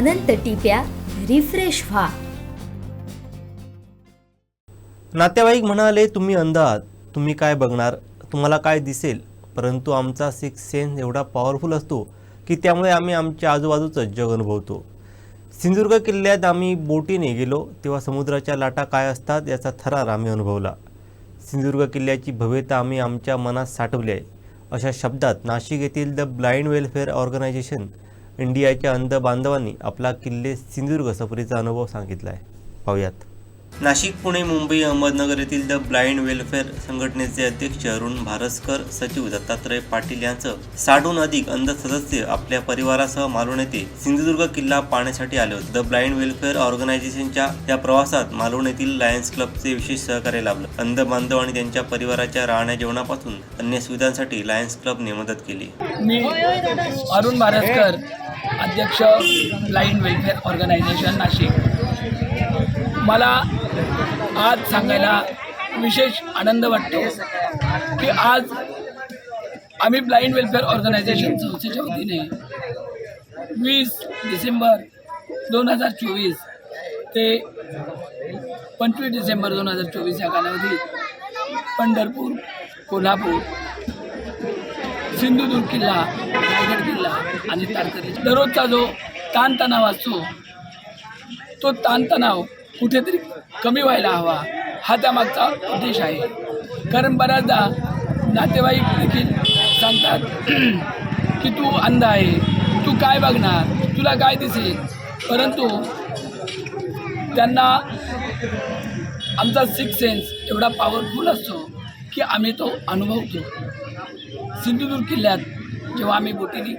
अनंत टिप्या refresh व्हा। नातेवाईक म्हणाले, तुम्ही अंध आहात, तुम्ही काय बघणार, तुम्हाला काय दिसेल, परंतु आमचा सिक्स सेन्स एवढा पॉवरफुल असतो की त्यामुळे आम्ही आमच्या आजूबाजूचं जग अनुभवतो। सिंधुदुर्ग किल्ल्यात आम्ही बोटीने गेलो तेव्हा समुद्राच्या लाटा काय असतात याचा थरार आम्ही अनुभवला। सिंधुदुर्ग किल्ल्याची भव्यता आम्ही आमच्या मनात साठवली आहे, अशा शब्दात नाशिक येथील द ब्लाइंड वेलफेअर ऑर्गनायझेशन इंडियाच्या अंध बांधवांनी आपला किल्ले सिंधुदुर्ग सफरीचा अनुभव सांगितला आहे। पाहूयात। नाशिक, पुणे, मुंबई, अहमदनगर येथील द ब्लाइंड वेलफेअर संघटनेचे अध्यक्ष अरुण भारसकर, सचिव दत्तात्रय पाटील यांचं 60हून अधिक अंध सदस्य आपल्या परिवारासह मालवण येथे सिंधुदुर्ग किल्ला पाहण्यासाठी आले होते। द ब्लाइंड वेलफेअर ऑर्गनायझेशनच्या या प्रवासात मालवण येथील लायन्स क्लबचे विशेष सहकार्य लाभलं। अंध बांधव आणि त्यांच्या परिवाराच्या राहण्या जेवणापासून अन्य सुविधांसाठी लायन्स क्लबने मदत केली। मी अरुण भारसकर, अध्यक्ष ब्लाइंड वेलफेअर ऑर्गनायझेशन नाशिक। मला आज सांगायला विशेष आनंद वाटतो की आज आम्ही ब्लाइंड वेलफेअर ऑर्गनायझेशन संस्थेच्या वतीने 20 डिसेंबर 2024 ते 25 डिसेंबर 2024 या कालावधीत पंढरपूर, कोल्हापूर, सिंधुदुर्ग किल्ला, रायगड किल्ला आणि तारकर्ली दररोजचा जो ताणतणाव असतो तो ताणतणाव कुठेतरी कमी व्हायला हवा, हा त्यामागचा उद्देश आहे। कारण बऱ्याचदा नातेवाईक देखील सांगतात की तू अंध आहे, तू काय बघणार, तुला काय दिसेल, परंतु त्यांना आमचा सिक्स सेन्स एवढा पॉवरफुल असतो की आम्ही तो अनुभवतो। सिंधुदुर्ग किल्ल्यात जेव्हा आम्ही बोटीने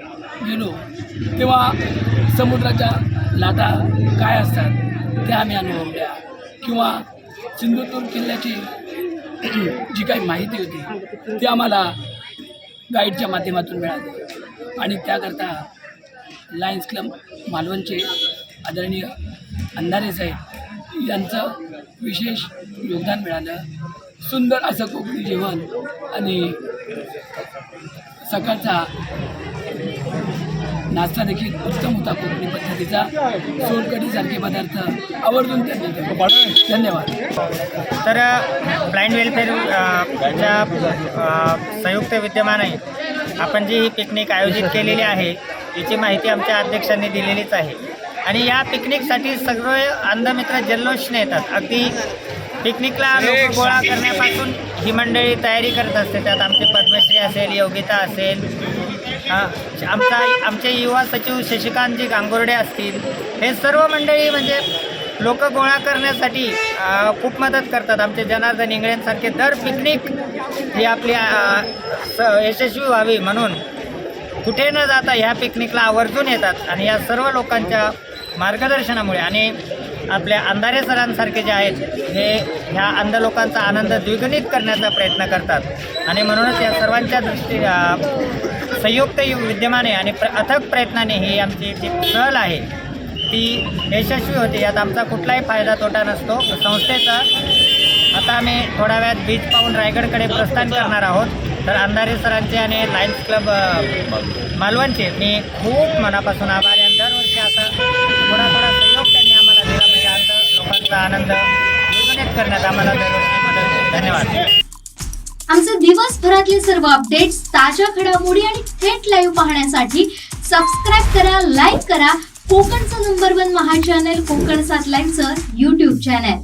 गेलो तेव्हा समुद्राच्या लाटा काय असतात त्या आम्ही अनुभवल्या, किंवा सिंधुदुर्ग किल्ल्याची जी काही माहिती होती ती आम्हाला गाईडच्या माध्यमातून मिळाली आणि त्याकरता लायन्स क्लब मालवणचे आदरणीय अंधारे साहेब यांचं विशेष योगदान मिळालं। सुंदर असं कोकणी जेवण आणि सकाळचा नाश्ता देखील उत्तम होता। कोकणी पद्धतीचा सोलकढीसारखे पदार्थ आवर्जून त्यांनी धन्यवाद। तर ब्लाइंड वेलफेअरच्या संयुक्त विद्यमाने आपण जी ही पिकनिक आयोजित केलेली आहे याची माहिती आमच्या अध्यक्षांनी दिलेलीच आहे आणि या पिकनिकसाठी सगळे अंधमित्र जल्लोषने येतात। अगदी पिकनिकला लोक गोळा करण्यापासून ही मंडळी तयारी करत असते। त्यात आमचे पद्मश्री असेल, योगिता असेल, आमचे युवा सचिव शशिकांतजी गांगुर्डे असतील, हे सर्व मंडळी म्हणजे लोक गोळा करण्यासाठी खूप मदत करतात। आमचे जनार्दन इंगळेंसारखे दर पिकनिक ही आपली यशस्वी व्हावी म्हणून कुठे न जाता ह्या पिकनिकला आवर्जून येतात आणि या सर्व लोकांच्या मार्गदर्शनामुळे आणि आपल्या अंधारे सरांसारखे जे आहेत हे ह्या अंध लोकांचा आनंद द्विगुणित करण्याचा प्रयत्न करतात आणि म्हणूनच या सर्वांच्या संयुक्त विद्यमाने आणि अथक प्रयत्नाने ही आमची जी सहल आहे ती यशस्वी होते। यात आमचा कुठलाही फायदा तोटा नसतो संस्थेचा। आता आम्ही थोड्या वेळात बीच पाहून रायगडकडे प्रस्थान करणार आहोत। तर अंधारे सरांचे आणि लायन्स क्लब मालवणचे मी खूप मनापासून आभारी आहे। दरवर्षी असं थोडा सहयोग त्यांनी आम्हाला दिला म्हणजे अंध लोकांचा आनंद द्विगुणित करण्यात आम्हाला दरवर्षी मदत। धन्यवाद। आमचे दिवसभरातले सर्व अपडेट्स, ताज्या घडामोडी आणि थेट लाईव्ह पाहण्यासाठी सबस्क्राईब करा, लाईक करा कोकणचं नंबर 1 महा चॅनल कोकण 7 लाईव्हचं YouTube चॅनल।